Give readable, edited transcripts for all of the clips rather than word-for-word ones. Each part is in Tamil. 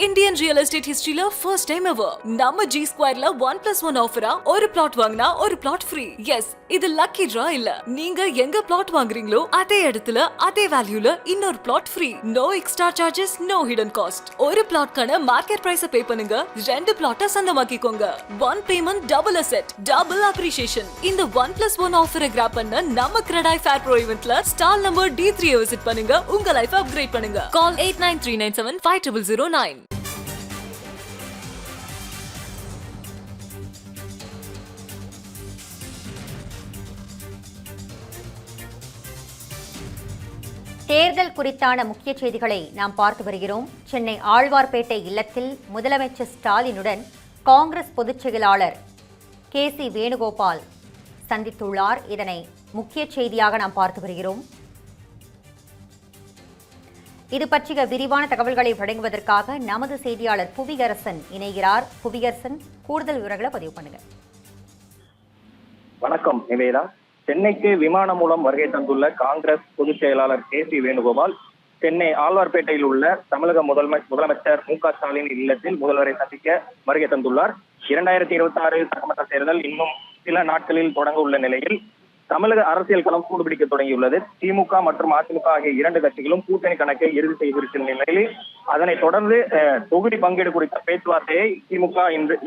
இந்தியன் ரியல் எஸ்டேட் ஹிஸ்டரியில ஃபர்ஸ்ட் டைம் எவர் நம்ம G Squareல 1+1 ஆஃபரா ஒரு பிளாட் வாங்கினா ஒரு பிளாட் ஃப்ரீ. எஸ், இது லக்கி டிரா இல்ல. நீங்க எங்க பிளாட் வாங்குறீங்களோ அதே இடத்துல அதே வேல்யூல இன்னொரு flat free. No extra charges, no hidden cost. ஒரு பிளாட்கான மார்க்கெட் பிரைஸ பே பண்ணுங்க, 2 பிளாட்ட சொந்தமாக்கிக்கோங்க. 1 payment double asset, double appreciation. இந்த 1+1 ஆஃபரை கிராப் பண்ண நம்ம கிரெடாய் ஃபேர் ப்ரோ ஈவென்ட்ல ஸ்டால் நம்பர் D3 விசிட் பண்ணுங்க, உங்க லைஃப் அப்கிரேட் பண்ணுங்க. கால் 8939750009. தேர்தல் குறித்தான முக்கிய செய்திகளை நாம் பார்த்து வருகிறோம். சென்னை ஆழ்வார்பேட்டை இல்லத்தில் முதலமைச்சர் ஸ்டாலினுடன் காங்கிரஸ் பொதுச் செயலாளர் KC வேணுகோபால் சந்தித்துள்ளார். இதனை முக்கிய செய்தியாக நாம் பார்த்து வருகிறோம். இது பற்றிய விரிவான தகவல்களை வழங்குவதற்காக நமது செய்தியாளர் புவிகரசன் இணைகிறார். புவிகரசன், கூடுதல் விவரங்களை பதிவு பண்ணுங்க. வணக்கம் நிவேதா. சென்னைக்கு விமானம் மூலம் வருகை தந்துள்ள காங்கிரஸ் பொதுச் செயலாளர் KC வேணுகோபால் சென்னை ஆழ்வார்பேட்டையில் உள்ள தமிழக முதலமைச்சர் MK ஸ்டாலின் இல்லத்தில் முதல்வரை சந்திக்க வருகை தந்துள்ளார். 2026 சட்டமன்ற தேர்தல் இன்னும் சில நாட்களில் தொடங்க உள்ள நிலையில் தமிழக அரசியல் களம் சூடுபிடிக்க தொடங்கியுள்ளது. திமுக மற்றும் அதிமுக ஆகிய 2 கட்சிகளும் கூட்டணி கணக்கை இறுதி செய்திருக்கும் நிலையில் அதனைத் தொடர்ந்து தொகுதி பங்கீடு குறித்த பேச்சுவார்த்தையை திமுக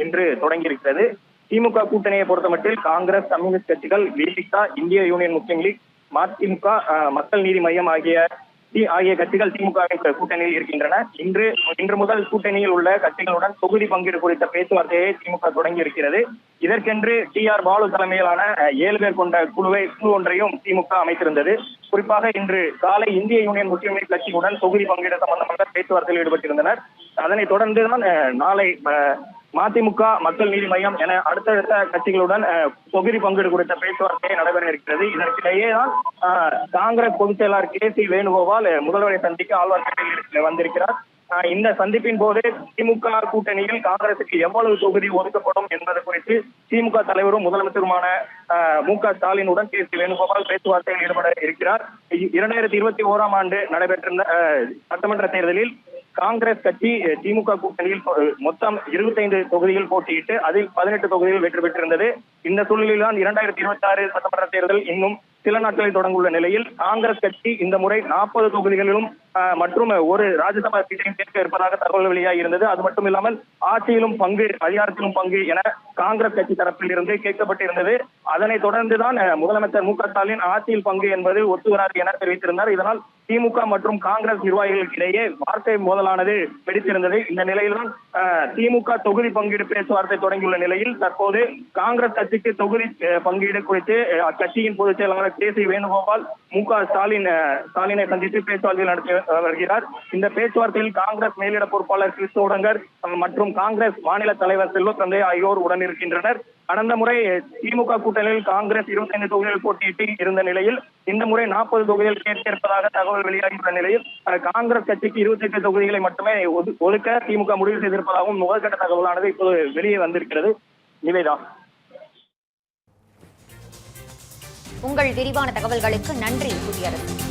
இன்று தொடங்கியிருக்கிறது. திமுக கூட்டணியை பொறுத்தமட்டில் காங்கிரஸ், கம்யூனிஸ்ட் கட்சிகள், VPK, இந்திய யூனியன் முஸ்லீம் லீக், மதிமுக, மக்கள் நீதி மையம் ஆகிய கட்சிகள் திமுகவின் கூட்டணியில் இருக்கின்றன. இன்று முதல் கூட்டணியில் உள்ள கட்சிகளுடன் தொகுதி பங்கீடு குறித்த பேச்சுவார்த்தையை திமுக தொடங்கி இருக்கிறது. இதற்கென்று TR பாலு தலைமையிலான 7 பேர் கொண்ட குழு ஒன்றையும் திமுக அமைத்திருந்தது. குறிப்பாக இன்று காலை இந்திய யூனியன் முஸ்லீம் லீக் கட்சியுடன் தொகுதி பங்கீடு சம்பந்தமாக பேச்சுவார்த்தையில் ஈடுபட்டிருந்தனர். அதனைத் தொடர்ந்துதான் நாளை மதிமுக, மக்கள் நீதி மையம் என அடுத்தடுத்த கட்சிகளுடன் தொகுதி பங்கீடு குறித்த பேச்சுவார்த்தை நடைபெற இருக்கிறது. இதற்கிடையே தான் காங்கிரஸ் பொதுச் செயலாளர் KC வேணுகோபால் முதல்வரை சந்திக்க ஆழ்வார்பேட்டையில் வந்திருக்கிறார். இந்த சந்திப்பின் போது திமுக கூட்டணியில் காங்கிரசுக்கு எவ்வளவு தொகுதி ஒதுக்கப்படும் என்பது குறித்து திமுக தலைவரும் முதலமைச்சருமான MK ஸ்டாலினுடன் KC வேணுகோபால் பேச்சுவார்த்தையில் ஈடுபட இருக்கிறார். 2021ஆம் ஆண்டு நடைபெற்ற சட்டமன்ற தேர்தலில் காங்கிரஸ் கட்சி திமுக கூட்டணியில் மொத்தம் 25 தொகுதிகள் போட்டியிட்டு அதில் 18 தொகுதிகள் வெற்றி பெற்றிருந்தது. இந்த சூழ்நிலையில் தான் 2026 சட்டமன்ற தேர்தல் இன்னும் சில நாட்களில் தொடங்குள்ள நிலையில் காங்கிரஸ் கட்சி இந்த முறை 40 தொகுதிகளிலும் மற்றும் ஒரு ராஜ்யசபா சீட்டையும் கேட்க இருப்பதாக தகவல் வெளியாகி இருந்தது. அது மட்டும் இல்லாமல் ஆட்சியிலும் பங்கு, அதிகாரத்திலும் பங்கு என காங்கிரஸ் கட்சி தரப்பில் இருந்து கேட்கப்பட்டிருந்தது. அதனைத் தொடர்ந்துதான் முதலமைச்சர் MK ஸ்டாலின் ஆட்சியில் பங்கு என்பது ஒத்து வராது என தெரிவித்திருந்தார். இதனால் திமுக மற்றும் காங்கிரஸ் நிர்வாகிகளுக்கு இடையே வார்த்தை மோதலானது வெடித்திருந்தது. இந்த நிலையில்தான் திமுக தொகுதி பங்கீடு பேச்சுவார்த்தை தொடங்கியுள்ள நிலையில் தற்போது காங்கிரஸ் கட்சிக்கு தொகுதி பங்கீடு குறித்து அக்கட்சியின் பொதுச் செயலாளர் KC வேணுகோபால் MK ஸ்டாலினை சந்தித்து பேச்சுவார்த்தை நடத்தி வருகிறார். இந்த பேச்சுவார்த்தையில் காங்கிரஸ் மேலிட பொறுப்பாளர் கிறிஸ்தோடங்கர் மற்றும் காங்கிரஸ் மாநில தலைவர் செல்வத்தந்தை ஆகியோர் உடன் இருக்கின்றனர். கடந்த முறை திமுக கூட்டணியில் காங்கிரஸ் 25 தொகுதிகள் போட்டியிட்டு இருந்த நிலையில் இந்த முறை 40 தொகுதிகள் கேட்க இருப்பதாக தகவல் வெளியாகியுள்ள நிலையில் காங்கிரஸ் கட்சிக்கு 28 தொகுதிகளை மட்டுமே ஒதுக்க திமுக முடிவு செய்திருப்பதாகவும் முதற்கட்ட தகவலானது இப்போது வெளியே வந்திருக்கிறது. நிவேதா, உங்கள் விரிவான தகவல்களுக்கு நன்றி புதியரசு.